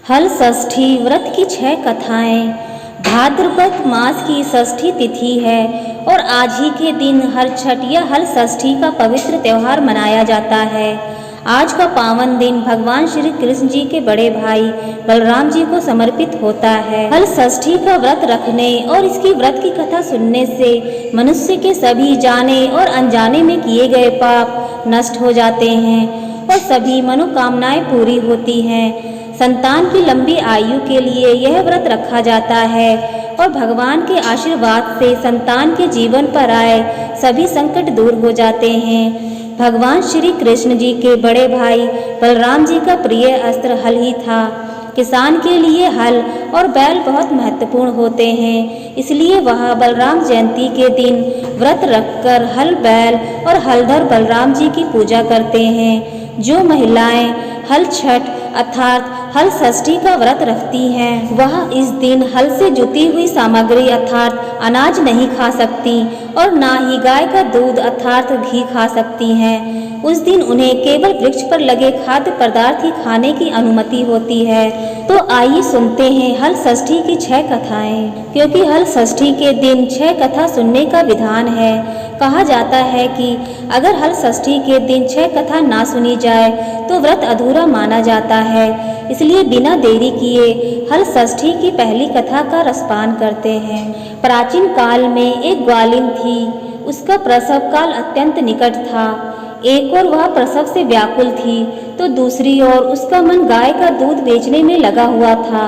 हल षष्ठी व्रत की 6 कथाएं। भाद्रपद मास की षष्ठी तिथि है और आज ही के दिन हर छठ या हल षष्ठी का पवित्र त्योहार मनाया जाता है। आज का पावन दिन भगवान श्री कृष्ण जी के बड़े भाई बलराम जी को समर्पित होता है। हल षष्ठी का व्रत रखने और इसकी व्रत की कथा सुनने से मनुष्य के सभी जाने और अनजाने में किए गए पाप नष्ट हो जाते हैं और सभी मनोकामनाएं पूरी होती हैं। संतान की लंबी आयु के लिए यह व्रत रखा जाता है और भगवान के आशीर्वाद से संतान के जीवन पर आए सभी संकट दूर हो जाते हैं। भगवान श्री कृष्ण जी के बड़े भाई बलराम जी का प्रिय अस्त्र हल ही था। किसान के लिए हल और बैल बहुत महत्वपूर्ण होते हैं, इसलिए वह बलराम जयंती के दिन व्रत रखकर हल बैल और हलधर बलराम जी की पूजा करते हैं। जो महिलाएं हल छठ अर्थात हल षष्ठी का व्रत रखती हैं, वह इस दिन हल से जुती हुई सामग्री अर्थात अनाज नहीं खा सकती और ना ही गाय का दूध अर्थात घी खा सकती हैं। उस दिन उन्हें केवल वृक्ष पर लगे खाद्य पदार्थ ही खाने की अनुमति होती है। तो आइए सुनते हैं हल षष्ठी की 6 कथाएं। क्योंकि हल षष्ठी के दिन 6 कथा सुनने का विधान है। कहा जाता है कि अगर हल षष्ठी के दिन 6 कथा ना सुनी जाए तो व्रत अधूरा माना जाता है। इसलिए बिना देरी किए हल षष्ठी की पहली कथा का रसपान करते हैं। प्राचीन काल में एक ग्वालिन थी। उसका प्रसव काल अत्यंत निकट था। एक ओर वह प्रसव से व्याकुल थी तो दूसरी ओर उसका मन गाय का दूध बेचने में लगा हुआ था।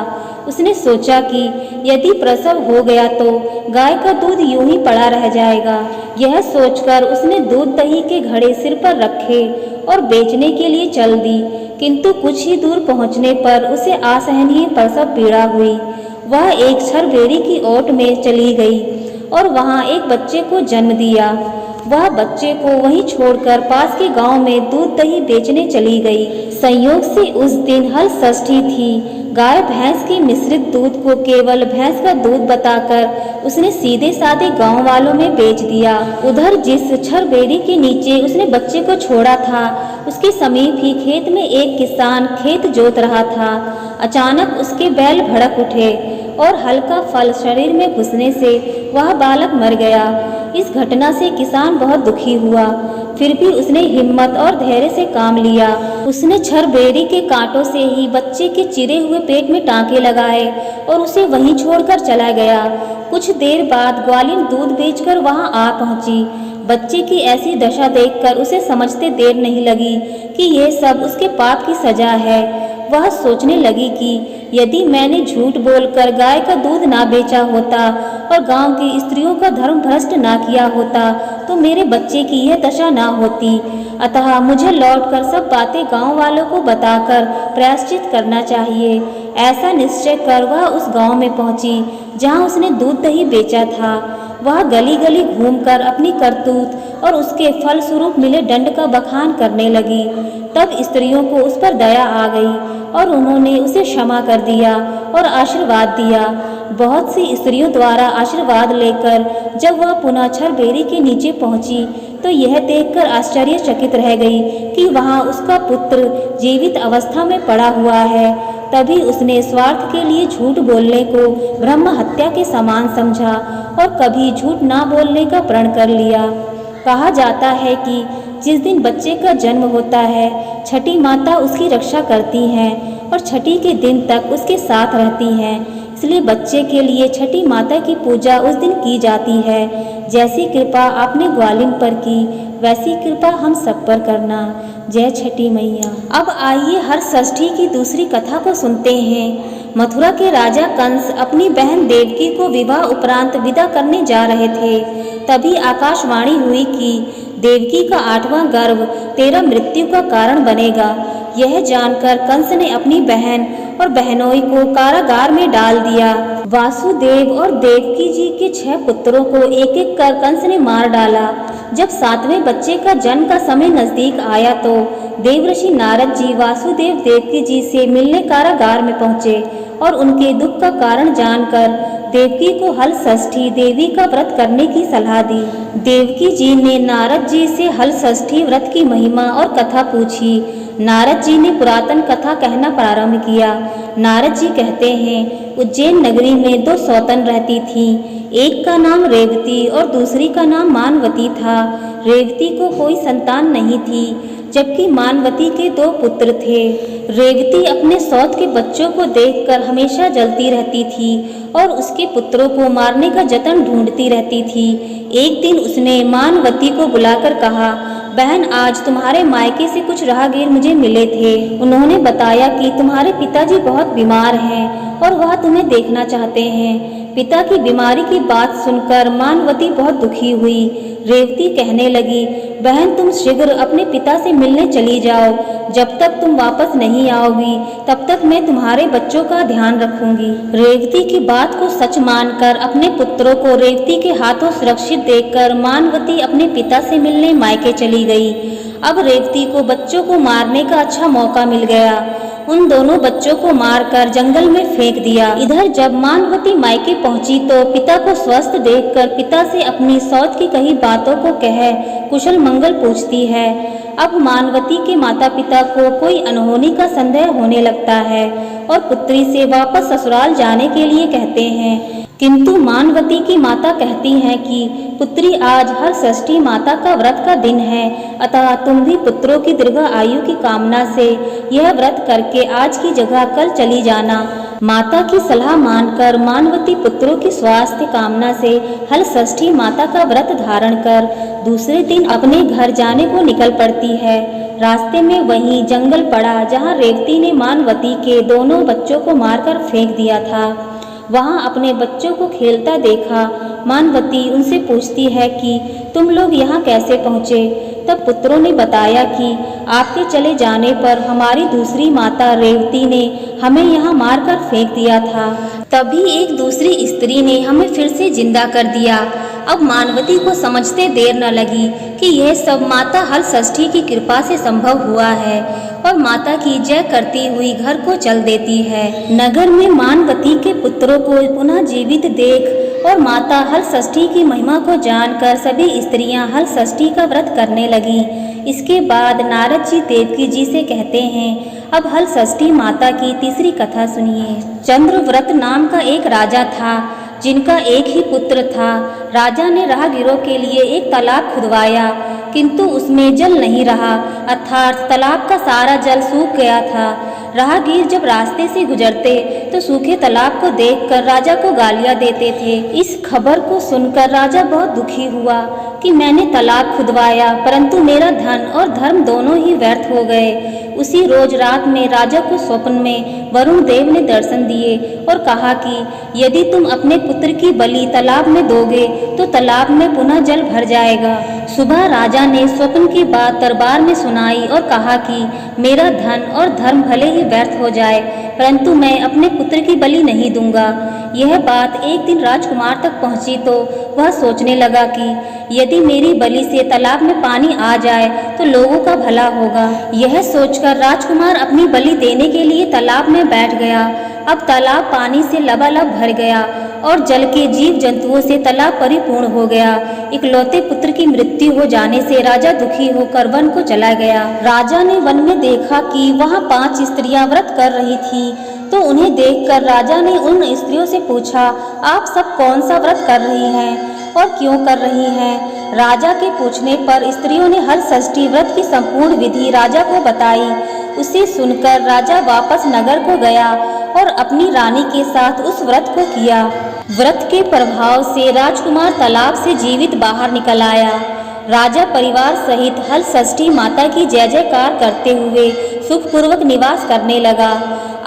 उसने सोचा कि यदि प्रसव हो गया तो गाय का दूध यूं ही पड़ा रह जाएगा। यह सोचकर उसने दूध दही के घड़े सिर पर रखे और बेचने के लिए चल दी, किंतु कुछ ही दूर पहुंचने पर उसे असहनीय प्रसव पीड़ा हुई। वह एक छरबेरी की ओट में चली गई और वहां एक बच्चे को जन्म दिया। वह बच्चे को वहीं छोड़कर पास के गांव में दूध दही बेचने चली गई। संयोग से उस दिन हल षष्ठी थी। गाय भैंस के मिश्रित दूध को केवल भैंस का दूध बताकर उसने सीधे साधे गांव वालों में बेच दिया। उधर जिस छरबेरी के नीचे उसने बच्चे को छोड़ा था, उसके समीप ही खेत में एक किसान खेत जोत रहा था। अचानक उसके बैल भड़क उठे और हल्का फल शरीर में घुसने से वह बालक मर गया। इस घटना से किसान बहुत दुखी हुआ, फिर भी उसने हिम्मत और धैर्य से काम लिया। उसने छरबेरी के कांटों से ही बच्चे के चिरे हुए पेट में टांके लगाए और उसे वहीं छोड़कर चला गया। कुछ देर बाद ग्वालिन दूध बेचकर वहां आ पहुंची। बच्चे की ऐसी दशा देखकर उसे समझते देर नहीं लगी कि यह सब उसके पाप की सजा है। वह सोचने लगी कि यदि मैंने झूठ बोलकर गाय का दूध ना बेचा होता और गांव की स्त्रियों का धर्म भ्रष्ट ना किया होता तो मेरे बच्चे की यह दशा ना होती। अतः मुझे लौटकर सब बातें गांव वालों को बताकर प्रायश्चित करना चाहिए। ऐसा निश्चय कर वह उस गांव में पहुंची जहां उसने दूध दही बेचा था। वह गली गली घूमकर अपनी करतूत और उसके फल स्वरूप मिले दंड का बखान करने लगी। तब स्त्रियों को उस पर दया आ गई और उन्होंने उसे क्षमा कर दिया और आशीर्वाद दिया। बहुत सी स्त्रियों द्वारा आशीर्वाद लेकर जब वह पुनः छरबेरी के नीचे पहुंची तो यह देखकर आश्चर्यचकित रह गई कि वहां उसका पुत्र जीवित अवस्था में पड़ा हुआ है। तभी उसने स्वार्थ के लिए झूठ बोलने को ब्रह्म हत्या के समान समझा और कभी झूठ ना बोलने का प्रण कर लिया। कहा जाता है कि जिस दिन बच्चे का जन्म होता है, छठी माता उसकी रक्षा करती हैं और छठी के दिन तक उसके साथ रहती हैं। इसलिए बच्चे के लिए छठी माता की पूजा उस दिन की जाती है। जैसी कृपा आपने ग्वालिन पर की, वैसी कृपा हम सब पर करना। जय छठी मैया। अब आइए हर षष्ठी की दूसरी कथा को सुनते हैं। मथुरा के राजा कंस अपनी बहन देवकी को विवाह उपरांत विदा करने जा रहे थे। तभी आकाशवाणी हुई कि देवकी का 8वां गर्भ तेरा मृत्यु का कारण बनेगा। यह जानकर कंस ने अपनी बहन और बहनोई को कारागार में डाल दिया। वासुदेव और देवकी जी के 6 पुत्रों को एक एक कर कंस ने मार डाला। जब 7वें बच्चे का जन्म का समय नजदीक आया तो देवऋषि नारद जी वासुदेव देवकी जी से मिलने कारागार में पहुंचे और उनके दुख का कारण जानकर देवकी को हल षष्ठी देवी का व्रत करने की सलाह दी। देवकी जी ने नारद जी से हल षष्ठी व्रत की महिमा और कथा पूछी। नारद जी ने पुरातन कथा कहना प्रारंभ किया। नारद जी कहते हैं, उज्जैन नगरी में 2 सौतन रहती थीं। एक का नाम रेवती और दूसरी का नाम मानवती था। रेवती को कोई संतान नहीं थी, जबकि मानवती के 2 पुत्र थे। रेवती अपने सौत के बच्चों को देखकर हमेशा जलती रहती थी और उसके पुत्रों को मारने का जतन ढूंढती रहती थी। एक दिन उसने मानवती को बुलाकर कहा, बहन, आज तुम्हारे मायके से कुछ राहगीर मुझे मिले थे। उन्होंने बताया कि तुम्हारे पिताजी बहुत बीमार हैं और वह तुम्हें देखना चाहते हैं। पिता की बीमारी की बात सुनकर मानवती बहुत दुखी हुई। रेवती कहने लगी, बहन, तुम शीघ्र अपने पिता से मिलने चली जाओ। जब तक तुम वापस नहीं आओगी तब तक मैं तुम्हारे बच्चों का ध्यान रखूंगी। रेवती की बात को सच मानकर अपने पुत्रों को रेवती के हाथों सुरक्षित देखकर मानवती अपने पिता से मिलने मायके चली गई। अब रेवती को बच्चों को मारने का अच्छा मौका मिल गया। उन दोनों बच्चों को मारकर जंगल में फेंक दिया। इधर जब मानवती मायके पहुंची तो पिता को स्वस्थ देखकर पिता से अपनी सौत की कही बातों को कह कुशल मंगल पूछती है। अब मानवती के माता पिता को कोई अनहोनी का संदेह होने लगता है और पुत्री से वापस ससुराल जाने के लिए कहते हैं, किंतु मानवती की माता कहती हैं कि पुत्री, आज हर षष्ठी माता का व्रत का दिन है, अतः तुम भी पुत्रों की दीर्घ आयु की कामना से यह व्रत करके आज की जगह कल चली जाना। माता की सलाह मानकर मानवती पुत्रों की स्वास्थ्य कामना से हल षष्ठी माता का व्रत धारण कर दूसरे दिन अपने घर जाने को निकल पड़ती है। रास्ते में वहीं जंगल पड़ा जहाँ रेवती ने मानवती के दोनों बच्चों को मारकर फेंक दिया था। वहाँ अपने बच्चों को खेलता देखा मानवती उनसे पूछती है कि तुम लोग यहाँ कैसे पहुँचे। तब पुत्रों ने बताया कि आपके चले जाने पर हमारी दूसरी माता रेवती ने हमें यहाँ मारकर फेंक दिया था। तभी एक दूसरी स्त्री ने हमें फिर से जिंदा कर दिया। अब मानवती को समझते देर न लगी कि यह सब माता हल षष्ठी की कृपा से संभव हुआ है और माता की जय करती हुई घर को चल देती है। नगर में मानवती के पुत्रों को पुनः जीवित देख और माता हल षष्ठी की महिमा को जानकर सभी स्त्रियां हल षष्ठी का व्रत करने लगी। इसके बाद नारद जी देवकी जी से कहते हैं, अब हल षष्ठी माता की तीसरी कथा सुनिए। चंद्रव्रत नाम का एक राजा था जिनका एक ही पुत्र था। राजा ने राहगीरों के लिए एक तालाब खुदवाया, किंतु उसमें जल नहीं रहा, अर्थात तालाब का सारा जल सूख गया था। राहगीर जब रास्ते से गुजरते तो सूखे तालाब को देखकर राजा को गालियां देते थे। इस खबर को सुनकर राजा बहुत दुखी हुआ कि मैंने तालाब खुदवाया परंतु मेरा धन और धर्म दोनों ही व्यर्थ हो गए। उसी रोज रात में राजा को स्वप्न में वरुण देव ने दर्शन दिए और कहा कि यदि तुम अपने पुत्र की बलि तालाब में दोगे तो तालाब में पुनः जल भर जाएगा। सुबह राजा ने स्वप्न की बात दरबार में सुनाई और कहा कि मेरा धन और धर्म भले ही व्यर्थ हो जाए परंतु मैं अपने पुत्र की बलि नहीं दूंगा। यह बात एक दिन राजकुमार तक पहुंची तो वह सोचने लगा कि यदि मेरी बलि से तालाब में पानी आ जाए तो लोगों का भला होगा। यह सोचकर राजकुमार अपनी बलि देने के लिए तालाब में बैठ गया। अब तालाब पानी से लबालब भर गया और जल के जीव जंतुओं से तालाब परिपूर्ण हो गया। इकलौते पुत्र की मृत्यु हो जाने से राजा दुखी होकर वन को चला गया। राजा ने वन में देखा कि वहाँ 5 स्त्रियां व्रत कर रही थी, तो उन्हें देखकर राजा ने उन स्त्रियों से पूछा, आप सब कौन सा व्रत कर रही हैं और क्यों कर रही हैं? राजा के पूछने पर स्त्रियों ने हल षष्ठी व्रत की संपूर्ण विधि राजा को बताई। उसे सुनकर राजा वापस नगर को गया और अपनी रानी के साथ उस व्रत को किया। व्रत के प्रभाव से राजकुमार तालाब से जीवित बाहर निकल आया। राजा परिवार सहित हल षष्ठी माता की जय जयकार करते हुए सुखपूर्वक निवास करने लगा।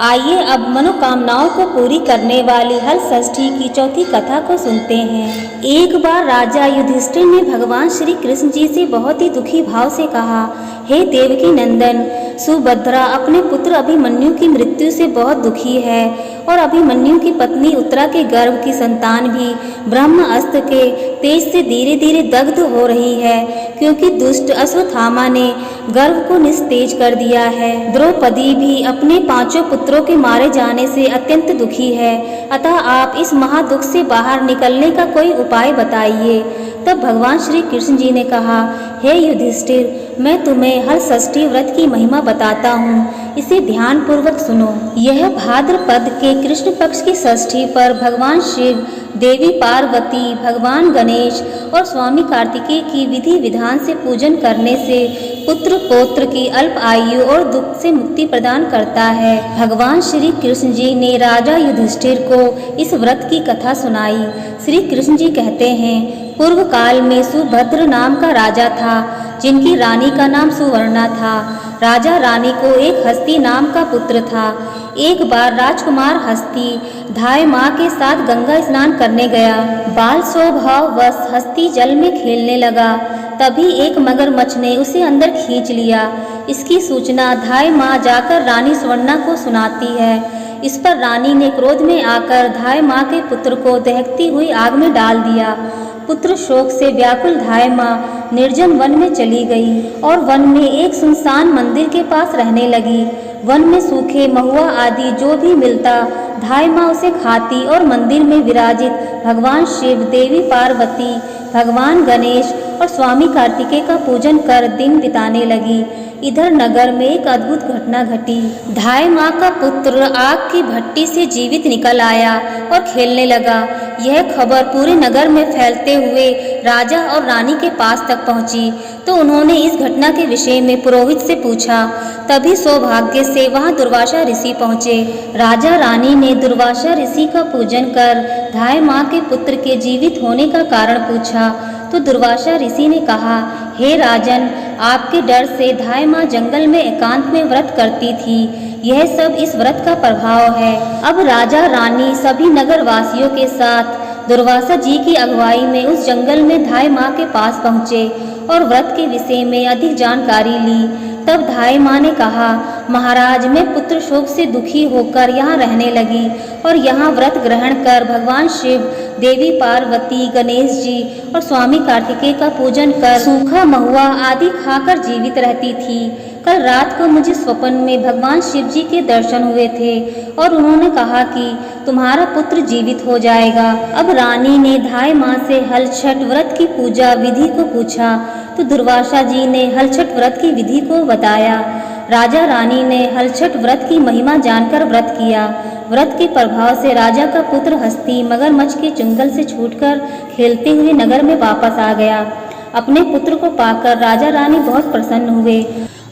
आइए अब मनोकामनाओं को पूरी करने वाली हल षष्ठी की चौथी कथा को सुनते हैं। एक बार राजा युधिष्ठिर ने भगवान श्री कृष्ण जी से बहुत ही दुखी भाव से कहा, हे देवकी नंदन, सुभद्रा अपने पुत्र अभिमन्यु की मृत्यु से बहुत दुखी है और अभिमन्यु की पत्नी उत्तरा के गर्भ की संतान भी ब्रह्मास्त्र के तेज से धीरे धीरे दग्ध हो रही है, क्योंकि दुष्ट अश्वत्थामा ने गर्व को निस्तेज कर दिया है। द्रौपदी भी अपने 5 पुत्रों के मारे जाने से अत्यंत दुखी है, अतः आप इस महादुख से बाहर निकलने का कोई उपाय बताइए। तब भगवान श्री कृष्ण जी ने कहा, हे युधिष्ठिर, मैं तुम्हें हर षष्ठी व्रत की महिमा बताता हूँ, इसे ध्यान पूर्वक सुनो। यह भाद्रपद के कृष्ण पक्ष की षष्ठी पर भगवान शिव, देवी पार्वती, भगवान गणेश और स्वामी कार्तिकेय की विधि विधान से पूजन करने से पुत्र पौत्र की अल्प आयु और दुख से मुक्ति प्रदान करता है। भगवान श्री कृष्ण जी ने राजा युधिष्ठिर को इस व्रत की कथा सुनाई। श्री कृष्ण जी कहते हैं, पूर्व काल में सुभद्र नाम का राजा था, जिनकी रानी का नाम सुवर्णा था। राजा रानी को एक हस्ती नाम का पुत्र था। एक बार राजकुमार हस्ती धाय माँ के साथ गंगा स्नान करने गया। बाल स्वभाववश हस्ती जल में खेलने लगा, तभी एक मगरमच्छ ने उसे अंदर खींच लिया। इसकी सूचना धाय माँ जाकर रानी सुवर्णा को सुनाती है। इस पर रानी ने क्रोध में आकर धाय माँ के पुत्र को दहकती हुई आग में डाल दिया। पुत्र शोक से व्याकुल धाय माँ निर्जन वन में चली गई और वन में एक सुनसान मंदिर के पास रहने लगी। वन में सूखे महुआ आदि जो भी मिलता, धाय माँ उसे खाती और मंदिर में विराजित भगवान शिव, देवी पार्वती, भगवान गणेश और स्वामी कार्तिकेय का पूजन कर दिन बिताने लगी। इधर नगर में एक अद्भुत घटना घटी। धाय माँ का पुत्र आग की भट्टी से जीवित निकल आया और खेलने लगा। यह खबर पूरे नगर में फैलते हुए राजा और रानी के पास तक पहुंची, तो उन्होंने इस घटना के विषय में पुरोहित से पूछा। तभी सौभाग्य से वहां दुर्वासा ऋषि पहुंचे। राजा रानी ने दुर्वासा ऋषि का पूजन कर धाय माँ के पुत्र के जीवित होने का कारण पूछा, तो दुर्वासा ऋषि ने कहा, हे राजन, आपके डर से धाय माँ जंगल में एकांत में व्रत करती थी। यह सब इस व्रत का प्रभाव है। अब राजा रानी सभी नगर वासियों के साथ दुर्वासा जी की अगुवाई में उस जंगल में धाय माँ के पास पहुँचे और व्रत के विषय में अधिक जानकारी ली। तब धाय माँ ने कहा, महाराज, मैं पुत्र शोक से दुखी होकर यहाँ रहने लगी और यहाँ व्रत ग्रहण कर भगवान शिव, देवी पार्वती, गणेश जी और स्वामी कार्तिकेय का पूजन कर सूखा महुआ आदि खाकर जीवित रहती थी। कल रात को मुझे स्वप्न में भगवान शिव जी के दर्शन हुए थे और उन्होंने कहा कि तुम्हारा पुत्र जीवित हो जाएगा। अब रानी ने धाय माँ से हलछठ व्रत की पूजा विधि को पूछा, तो दुर्वासा जी ने हलछठ व्रत की विधि को बताया। राजा रानी ने हलछठ व्रत की महिमा जानकर व्रत किया। व्रत के प्रभाव से राजा का पुत्र हस्ती मगरमच्छ के चंगुल से छूटकर खेलते हुए नगर में वापस आ गया। अपने पुत्र को पाकर राजा रानी बहुत प्रसन्न हुए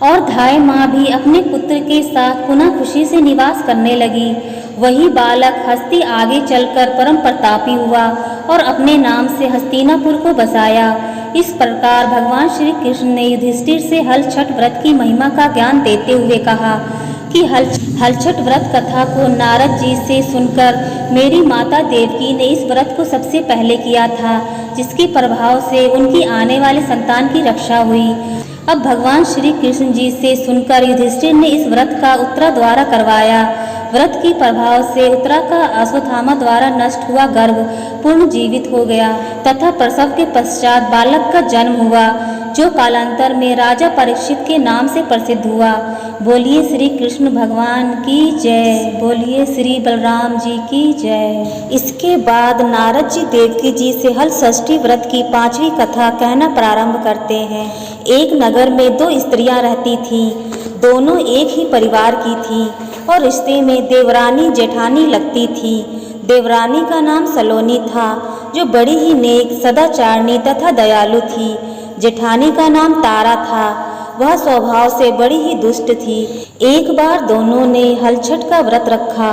और धाय माँ भी अपने पुत्र के साथ पुनः खुशी से निवास करने लगी। वही बालक हस्ती आगे चलकर परम प्रतापी हुआ और अपने नाम से हस्तिनापुर को बसाया। इस प्रकार भगवान श्री कृष्ण ने युधिष्ठिर से हलछठ व्रत की महिमा का ज्ञान देते हुए कहा कि हलछठ व्रत कथा को नारद जी से सुनकर मेरी माता देवकी ने इस व्रत को सबसे पहले किया था, जिसके प्रभाव से उनकी आने वाले संतान की रक्षा हुई। अब भगवान श्री कृष्ण जी से सुनकर युधिष्ठिर ने इस व्रत का उत्तरा द्वारा करवाया। व्रत के प्रभाव से उत्तरा का अश्वत्थामा द्वारा नष्ट हुआ गर्भ पूर्ण जीवित हो गया तथा प्रसव के पश्चात बालक का जन्म हुआ, जो कालांतर में राजा परीक्षित के नाम से प्रसिद्ध हुआ। बोलिए श्री कृष्ण भगवान की जय, बोलिए श्री बलराम जी की जय। इसके बाद नारद जी देवकी जी से हल षष्ठी व्रत की 5वीं कथा कहना प्रारंभ करते हैं। एक नगर में 2 स्त्रियां रहती थीं, दोनों एक ही परिवार की थीं और रिश्ते में देवरानी जेठानी लगती थी। देवरानी का नाम सलोनी था, जो बड़ी ही नेक, सदाचारणी तथा दयालु थी। जेठानी का नाम तारा था, वह स्वभाव से बड़ी ही दुष्ट थी। एक बार दोनों ने हलछठ का व्रत रखा।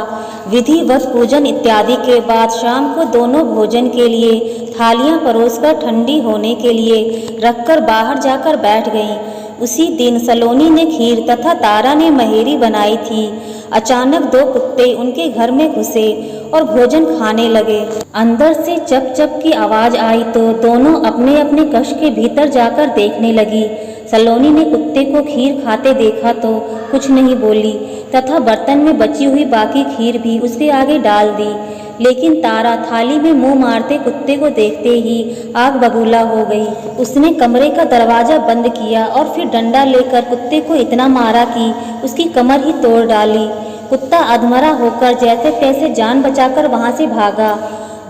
विधिवत पूजन इत्यादि के बाद शाम को दोनों भोजन के लिए थालियां परोसकर ठंडी होने के लिए रखकर बाहर जाकर बैठ गईं। उसी दिन सलोनी ने खीर तथा तारा ने महेरी बनाई थी। अचानक 2 कुत्ते उनके घर में घुसे और भोजन खाने लगे। अंदर से चप चप की आवाज आई तो दोनों अपने अपने कक्ष के भीतर जाकर देखने लगी। सलोनी ने कुत्ते को खीर खाते देखा तो कुछ नहीं बोली तथा बर्तन में बची हुई बाकी खीर भी उसके आगे डाल दी। लेकिन तारा थाली में मुंह मारते कुत्ते को देखते ही आग बबूला हो गई। उसने कमरे का दरवाजा बंद किया और फिर डंडा लेकर कुत्ते को इतना मारा कि उसकी कमर ही तोड़ डाली। कुत्ता अधमरा होकर जैसे तैसे जान बचाकर वहां से भागा।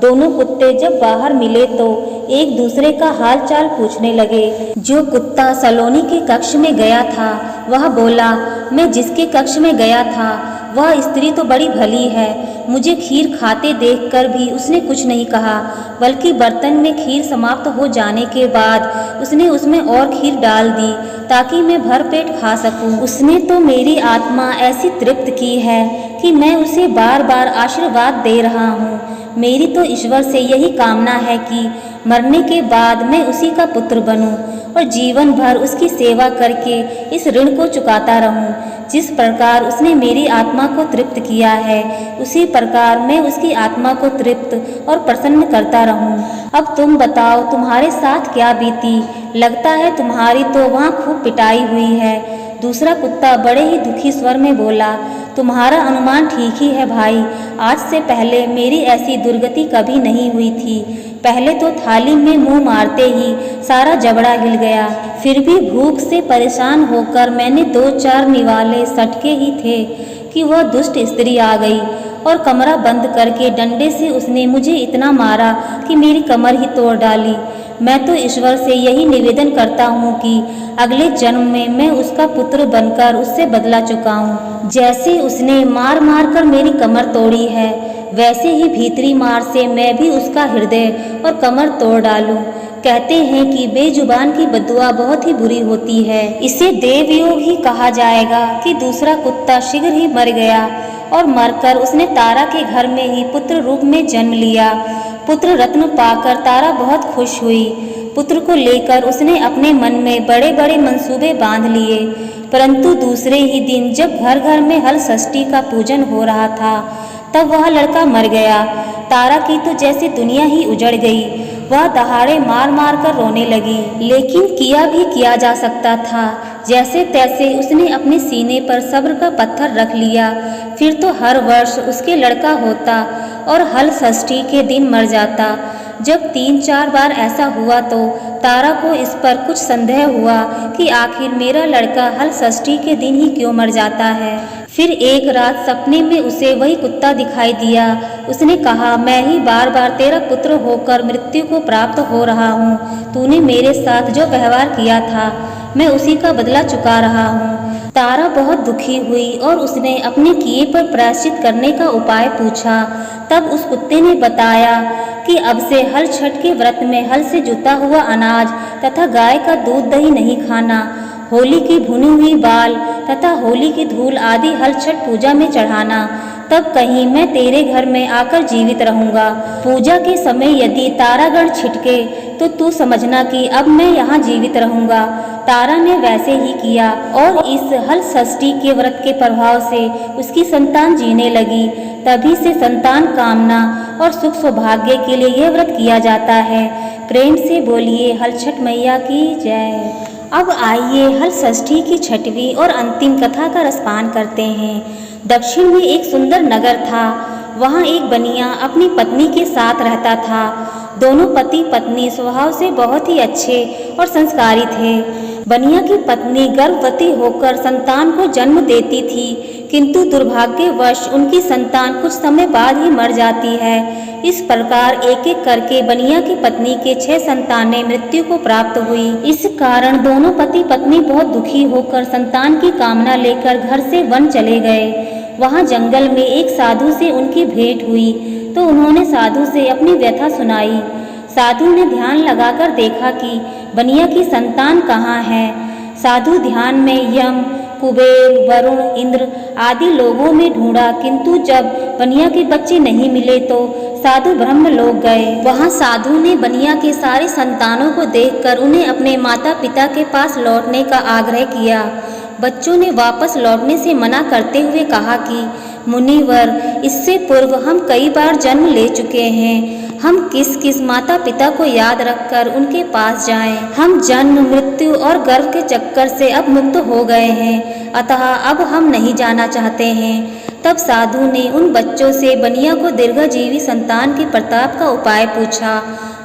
दोनों कुत्ते जब बाहर मिले तो एक दूसरे का हाल चाल पूछने लगे। जो कुत्ता सलोनी के कक्ष में गया था वह बोला, मैं जिसके कक्ष में गया था वह स्त्री तो बड़ी भली है। मुझे खीर खाते देखकर भी उसने कुछ नहीं कहा, बल्कि बर्तन में खीर समाप्त हो जाने के बाद उसने उसमें और खीर डाल दी ताकि मैं भर पेट खा सकूं। उसने तो मेरी आत्मा ऐसी तृप्त की है कि मैं उसे बार बार आशीर्वाद दे रहा हूँ। मेरी तो ईश्वर से यही कामना है कि मरने के बाद मैं उसी का पुत्र बनूं और जीवन भर उसकी सेवा करके इस ऋण को चुकाता रहूं। जिस प्रकार उसने मेरी आत्मा को तृप्त किया है, उसी प्रकार मैं उसकी आत्मा को तृप्त और प्रसन्न करता रहूं। अब तुम बताओ, तुम्हारे साथ क्या बीती? लगता है तुम्हारी तो वहाँ खूब पिटाई हुई है। दूसरा कुत्ता बड़े ही दुखी स्वर में बोला, तुम्हारा अनुमान ठीक ही है भाई। आज से पहले मेरी ऐसी दुर्गति कभी नहीं हुई थी। पहले तो थाली में मुंह मारते ही सारा जबड़ा हिल गया। फिर भी भूख से परेशान होकर मैंने 2-4 निवाले सटके ही थे कि वह दुष्ट स्त्री आ गई और कमरा बंद करके डंडे से उसने मुझे इतना मारा कि मेरी कमर ही तोड़ डाली। मैं तो ईश्वर से यही निवेदन करता हूँ कि अगले जन्म में मैं उसका पुत्र बनकर उससे बदला चुकाऊं। जैसे उसने मार मार कर मेरी कमर तोड़ी है, वैसे ही भीतरी मार से मैं भी उसका हृदय और कमर तोड़ डालूं। कहते हैं कि बेजुबान की बद्दुआ बहुत ही बुरी होती है। इसे देवयोग ही कहा जाएगा कि दूसरा कुत्ता शीघ्र ही मर गया और मरकर उसने तारा के घर में ही पुत्र रूप में जन्म लिया। पुत्र रत्न पाकर तारा बहुत खुश हुई। पुत्र को लेकर उसने अपने मन में बड़े बड़े मंसूबे बांध लिए। परंतु दूसरे ही दिन जब घर घर में हल षष्ठी का पूजन हो रहा था, तब वह लड़का मर गया। तारा की तो जैसे दुनिया ही उजड़ गई। वह दहाड़े मार मार कर रोने लगी। लेकिन किया भी किया जा सकता था। जैसे तैसे उसने अपने सीने पर सब्र का पत्थर रख लिया। फिर तो हर वर्ष उसके लड़का होता और हल षष्ठी के दिन मर जाता। जब 3-4 बार ऐसा हुआ तो तारा को इस पर कुछ संदेह हुआ कि आखिर मेरा लड़का हल षष्ठी के दिन ही क्यों मर जाता है। फिर एक रात सपने में उसे वही कुत्ता दिखाई दिया। उसने कहा, मैं ही बार बार तेरा पुत्र होकर मृत्यु को प्राप्त हो रहा हूँ। तूने मेरे साथ जो व्यवहार किया था, मैं उसी का बदला चुका रहा हूँ। तारा बहुत दुखी हुई और उसने अपने किए पर प्रायश्चित करने का उपाय पूछा। तब उस कुत्ते ने बताया कि अब से हल छठ के व्रत में हल से जुता हुआ अनाज तथा गाय का दूध दही नहीं खाना, होली की भुनी हुई बाल तथा होली की धूल आदि हल छठ पूजा में चढ़ाना, तब कहीं मैं तेरे घर में आकर जीवित रहूंगा। पूजा के समय यदि तारागण छिटके तो तू समझना कि अब मैं यहाँ जीवित रहूंगा। तारा ने वैसे ही किया और इस हल षष्ठी के व्रत के प्रभाव से उसकी संतान जीने लगी। तभी से संतान कामना और सुख सौभाग्य के लिए यह व्रत किया जाता है। प्रेम से बोलिए हल छठ मैया की जय। अब आइए हल षष्ठी की छठवीं और अंतिम कथा का रसपान करते हैं। दक्षिण में एक सुंदर नगर था। वहाँ एक बनिया अपनी पत्नी के साथ रहता था। दोनों पति पत्नी स्वभाव से बहुत ही अच्छे और संस्कारी थे। बनिया की पत्नी गर्भवती होकर संतान को जन्म देती थी, किंतु दुर्भाग्यवश उनकी संतान कुछ समय बाद ही मर जाती है। इस प्रकार एक एक करके बनिया की पत्नी के 6 संतानें मृत्यु को प्राप्त हुई। इस कारण दोनों पति पत्नी बहुत दुखी होकर संतान की कामना लेकर घर से वन चले गए। वहाँ जंगल में एक साधु से उनकी भेंट हुई तो उन्होंने साधु से अपनी व्यथा सुनाई। साधु ने ध्यान लगाकर देखा कि बनिया की संतान कहाँ है। साधु ध्यान में यम, कुबेर, वरुण, इंद्र आदि लोगों में ढूंढा, किंतु जब बनिया के बच्चे नहीं मिले तो साधु ब्रह्मलोक गए। वहाँ साधु ने बनिया के सारे संतानों को देखकर उन्हें अपने माता पिता के पास लौटने का आग्रह किया। बच्चों ने वापस लौटने से मना करते हुए कहा कि मुनिवर, इससे पूर्व हम कई बार जन्म ले चुके हैं। हम किस किस माता पिता को याद रखकर उनके पास जाएं? हम जन्म, मृत्यु और गर्भ के चक्कर से अब मुक्त हो गए हैं, अतः अब हम नहीं जाना चाहते हैं। तब साधु ने उन बच्चों से बनिया को दीर्घजीवी संतान के प्रताप का उपाय पूछा।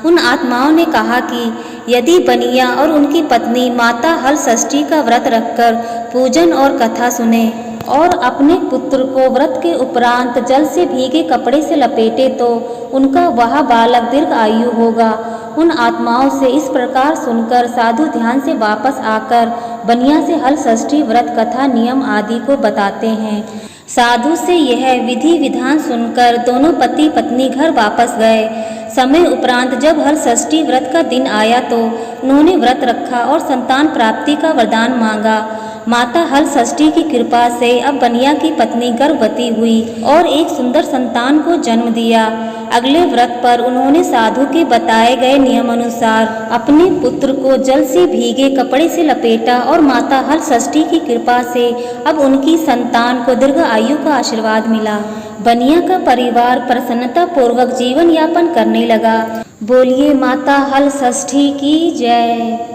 उन आत्माओं ने कहा कि यदि बनिया और उनकी पत्नी माता हल षष्ठी का व्रत रखकर पूजन और कथा सुने और अपने पुत्र को व्रत के उपरांत जल से भीगे कपड़े से लपेटे तो उनका वह बालक दीर्घ आयु होगा। उन आत्माओं से इस प्रकार सुनकर साधु ध्यान से वापस आकर बनिया से हल षष्ठी व्रत कथा नियम आदि को बताते हैं। साधु से यह विधि विधान सुनकर दोनों पति पत्नी घर वापस गए। समय उपरांत जब हल षष्ठी व्रत का दिन आया तो उन्होंने व्रत रखा और संतान प्राप्ति का वरदान मांगा। माता हल षष्ठी की कृपा से अब बनिया की पत्नी गर्भवती हुई और एक सुंदर संतान को जन्म दिया। अगले व्रत पर उन्होंने साधु के बताए गए नियम अनुसार अपने पुत्र को जल से भीगे कपड़े से लपेटा और माता हल षष्ठी की कृपा से अब उनकी संतान को दीर्घ आयु का आशीर्वाद मिला। बनिया का परिवार प्रसन्नता पूर्वक जीवन यापन करने लगा। बोलिए माता हल षष्ठी की जय।